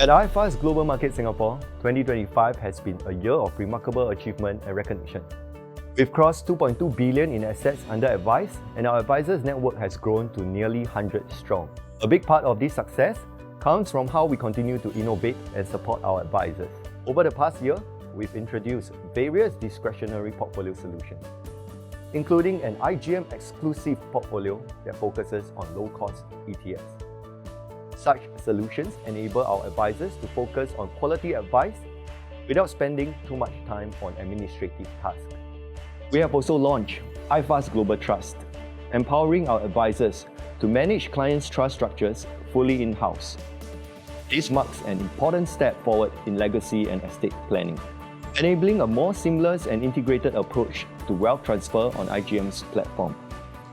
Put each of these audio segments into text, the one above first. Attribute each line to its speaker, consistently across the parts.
Speaker 1: At iFAST Global Market Singapore, 2025 has been a year of remarkable achievement and recognition. We've crossed 2.2 billion in assets under advice, and our advisors' network has grown to nearly 100 strong. A big part of this success comes from how we continue to innovate and support our advisors. Over the past year, we've introduced various discretionary portfolio solutions, including an IGM exclusive portfolio that focuses on low-cost ETFs. Such solutions enable our advisors to focus on quality advice without spending too much time on administrative tasks. We have also launched iFAST Global Trust, empowering our advisors to manage clients' trust structures fully in-house. This marks an important step forward in legacy and estate planning, enabling a more seamless and integrated approach to wealth transfer on IGM's platform.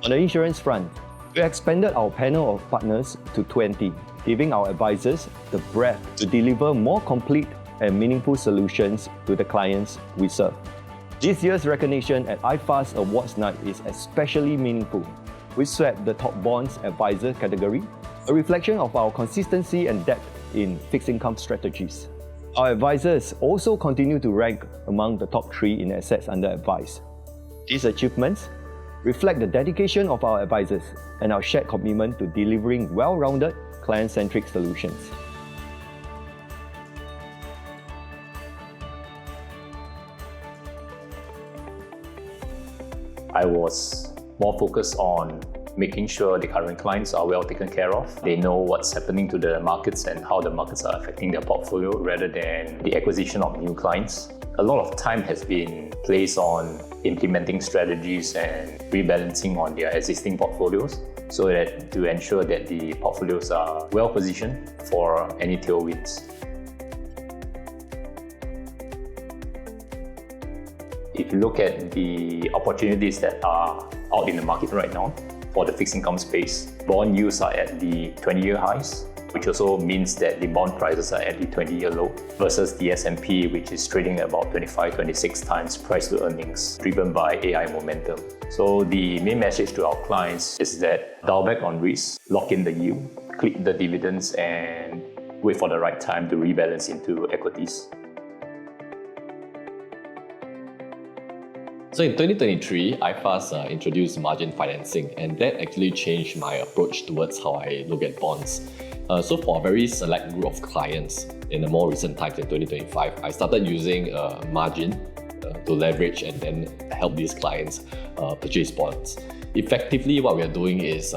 Speaker 1: On the insurance front, we expanded our panel of partners to 20, giving our advisors the breadth to deliver more complete and meaningful solutions to the clients we serve. This year's recognition at iFAST Awards Night is especially meaningful. We swept the top bonds advisor category, a reflection of our consistency and depth in fixed income strategies. Our advisors also continue to rank among the top 3 in assets under advice. These achievements reflect the dedication of our advisors and our shared commitment to delivering well-rounded, client-centric solutions.
Speaker 2: I was more focused on making sure the current clients are well taken care of. They know what's happening to the markets and how the markets are affecting their portfolio rather than the acquisition of new clients. A lot of time has been placed on implementing strategies and rebalancing on their existing portfolios so that to ensure that the portfolios are well positioned for any tailwinds. If you look at the opportunities that are out in the market right now for the fixed income space, bond yields are at the 20-year highs, which also means that the bond prices are at the 20-year low versus the S&P, which is trading at about 25-26 times price to earnings, driven by AI momentum. So the main message to our clients is that dial back on risk, lock in the yield, clip the dividends, and wait for the right time to rebalance into equities.
Speaker 3: So in 2023, iFAST introduced margin financing, and that actually changed my approach towards how I look at bonds. So for a very select group of clients in the more recent times in 2025, I started using margin to leverage and then help these clients purchase bonds. Effectively, what we are doing is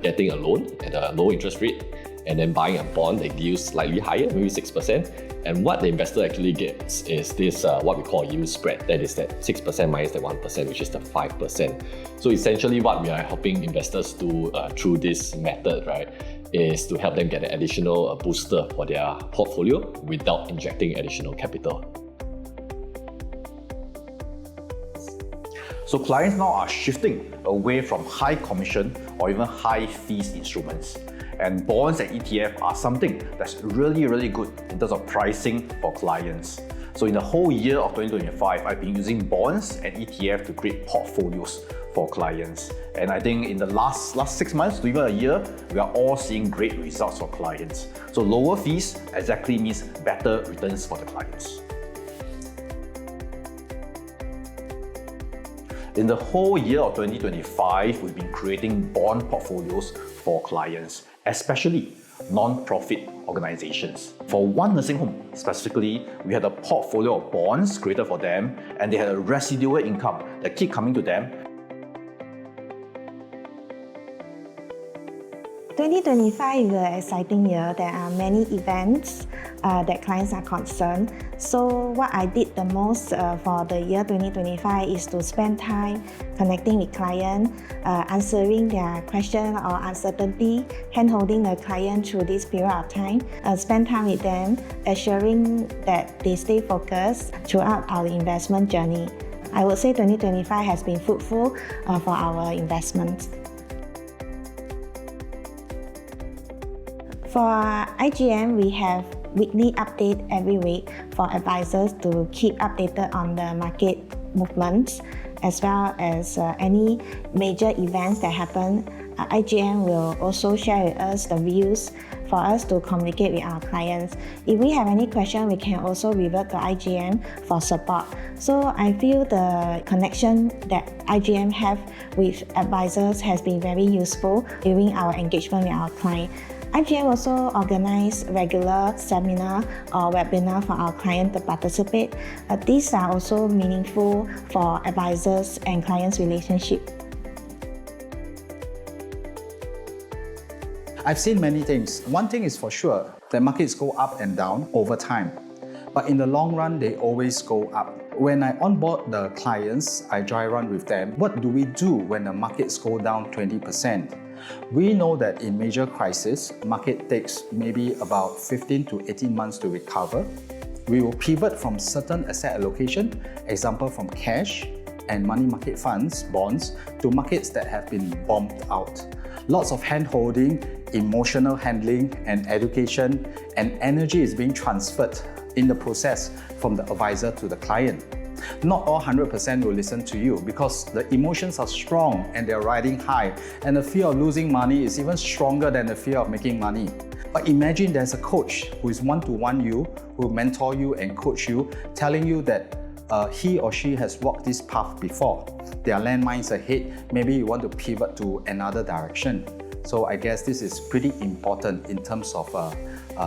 Speaker 3: getting a loan at a low interest rate and then buying a bond that yields slightly higher, maybe 6%. And what the investor actually gets is this what we call yield spread. That is that 6% minus the 1%, which is the 5%. So essentially what we are helping investors do through this method, right, is to help them get an additional booster for their portfolio without injecting additional capital.
Speaker 4: So clients now are shifting away from high commission or even high fees instruments. And bonds and ETF are something that's really good in terms of pricing for clients. So in the whole year of 2025, I've been using bonds and ETF to create portfolios for clients. And I think in the last 6 months to even a year, we are all seeing great results for clients. So lower fees exactly means better returns for the clients. In the whole year of 2025, we've been creating bond portfolios for clients, especially non-profit organizations. For one nursing home specifically, we had a portfolio of bonds created for them, and they had a residual income that keep coming to them.
Speaker 5: 2025 is an exciting year. There are many events that clients are concerned. So what I did the most for the year 2025 is to spend time connecting with clients, answering their question or uncertainty, hand-holding the client through this period of time, spend time with them, assuring that they stay focused throughout our investment journey. I would say 2025 has been fruitful for our investments. For IGM, we have weekly update every week for advisors to keep updated on the market movements as well as any major events that happen IGM will also share with us the views for us to communicate with our clients. If we have any question, we can also revert to IGM for support. So I feel the connection that IGM have with advisors has been very useful during our engagement with our client. IGM also organize regular seminar or webinar for our client to participate. These are also meaningful for advisors and clients' relationship.
Speaker 4: I've seen many things. One thing is for sure, the markets go up and down over time. But in the long run, they always go up. When I onboard the clients, I dry run with them. What do we do when the markets go down 20%? We know that in major crisis, market takes maybe about 15 to 18 months to recover. We will pivot from certain asset allocation, example from cash and money market funds, bonds, to markets that have been bombed out. Lots of hand-holding, emotional handling and education and energy is being transferred in the process from the advisor to the client. Not all 100% will listen to you because the emotions are strong and they're riding high, and the fear of losing money is even stronger than the fear of making money. But imagine there's a coach who is one-to-one you, who will mentor you and coach you, telling you that he or she has walked this path before. There are landmines ahead, maybe you want to pivot to another direction. So I guess this is pretty important in terms of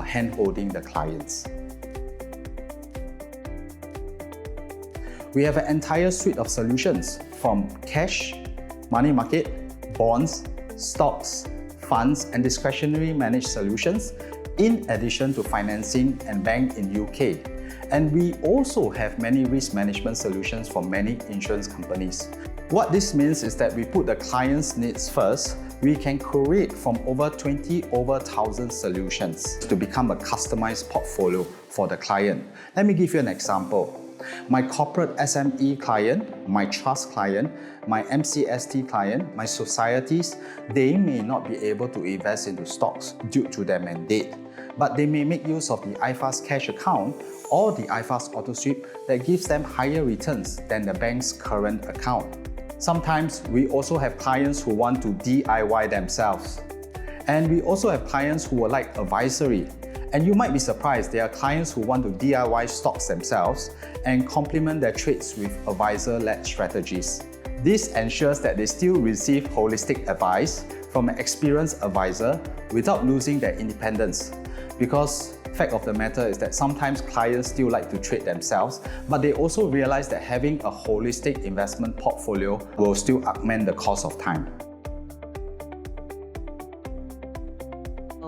Speaker 4: hand-holding the clients. We have an entire suite of solutions from cash, money market, bonds, stocks, funds and discretionary managed solutions, in addition to financing and bank in UK. And we also have many risk management solutions from many insurance companies. What this means is that we put the client's needs first. We can create from over 1,000 solutions to become a customized portfolio for the client. Let me give you an example. My corporate SME client, my trust client, my MCST client, my societies, they may not be able to invest into stocks due to their mandate, but they may make use of the iFAST cash account or the iFAST auto sweep that gives them higher returns than the bank's current account. Sometimes we also have clients who want to DIY themselves. And we also have clients who would like advisory. And you might be surprised, there are clients who want to DIY stocks themselves and complement their trades with advisor-led strategies. This ensures that they still receive holistic advice from an experienced advisor without losing their independence. Because the fact of the matter is that sometimes clients still like to trade themselves, but they also realize that having a holistic investment portfolio will still augment the cost of time.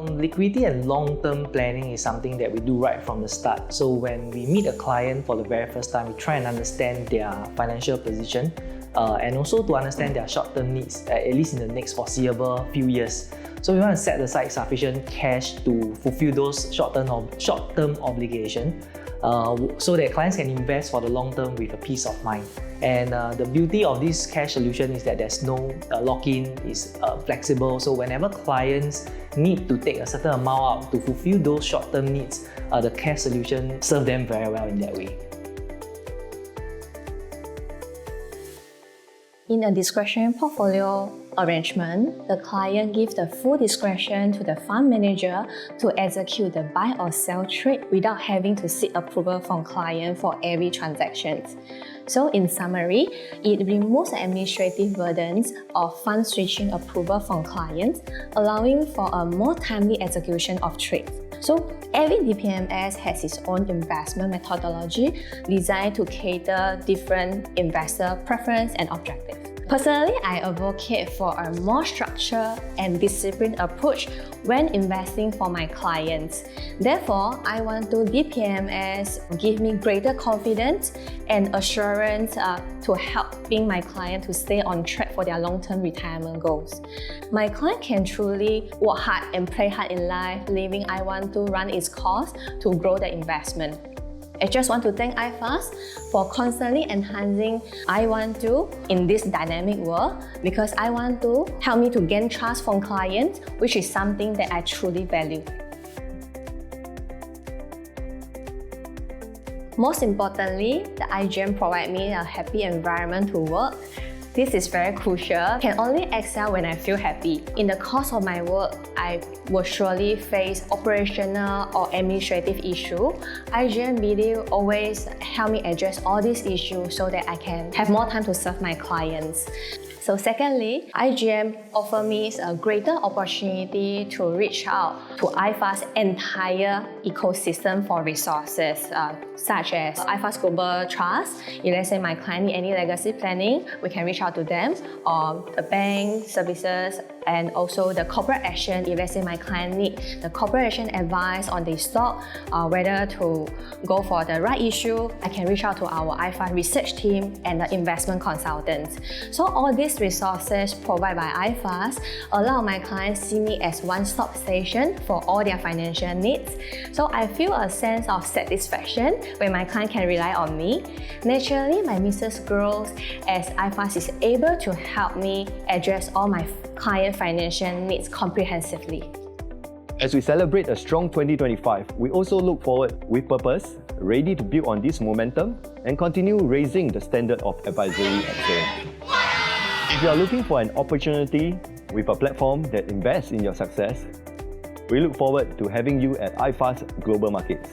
Speaker 6: Liquidity and long-term planning is something that we do right from the start. So when we meet a client for the very first time, we try and understand their financial position and also to understand their short-term needs, at least in the next foreseeable few years. So we want to set aside sufficient cash to fulfill those short-term obligations so that clients can invest for the long term with a peace of mind. And the beauty of this cash solution is that there's no lock-in, it's flexible. So whenever clients need to take a certain amount out to fulfill those short-term needs, the cash solution serves them very well in that way.
Speaker 7: In a discretionary portfolio arrangement, the client gives the full discretion to the fund manager to execute the buy or sell trade without having to seek approval from client for every transaction. So in summary, it removes the administrative burdens of fund switching approval from clients, allowing for a more timely execution of trades. So every DPMS has its own investment methodology designed to cater different investor preference and objectives. Personally, I advocate for a more structured and disciplined approach when investing for my clients. Therefore, I want to DPMS give me greater confidence and assurance to helping my client to stay on track for their long-term retirement goals. My client can truly work hard and play hard in life, leaving I want to run its course to grow the investment. I just want to thank iFAST for constantly enhancing I want to in this dynamic world, because I want to help me to gain trust from clients, which is something that I truly value. Most importantly, the IGM provide me a happy environment to work. This is very crucial. Can only excel when I feel happy. In the course of my work, I will surely face operational or administrative issue. IGM video always help me address all these issues so that I can have more time to serve my clients. So secondly, IGM offers me a greater opportunity to reach out to iFAST's entire ecosystem for resources, such as iFAST Global Trust. If let's say my client need any legacy planning, we can reach out to them, or the bank services, and also the corporate action. If let's say my client need the corporate action advice on the stock, whether to go for the right issue, I can reach out to our iFAST research team and the investment consultants. So all these resources provided by iFAST allow my clients see me as one-stop station for all their financial needs. So I feel a sense of satisfaction when my client can rely on me. Naturally, my business grows as iFAST is able to help me address all my client financial needs comprehensively.
Speaker 1: As we celebrate a strong 2025, we also look forward with purpose, ready to build on this momentum and continue raising the standard of advisory excellence. If you are looking for an opportunity with a platform that invests in your success, we look forward to having you at iFAST Global Markets.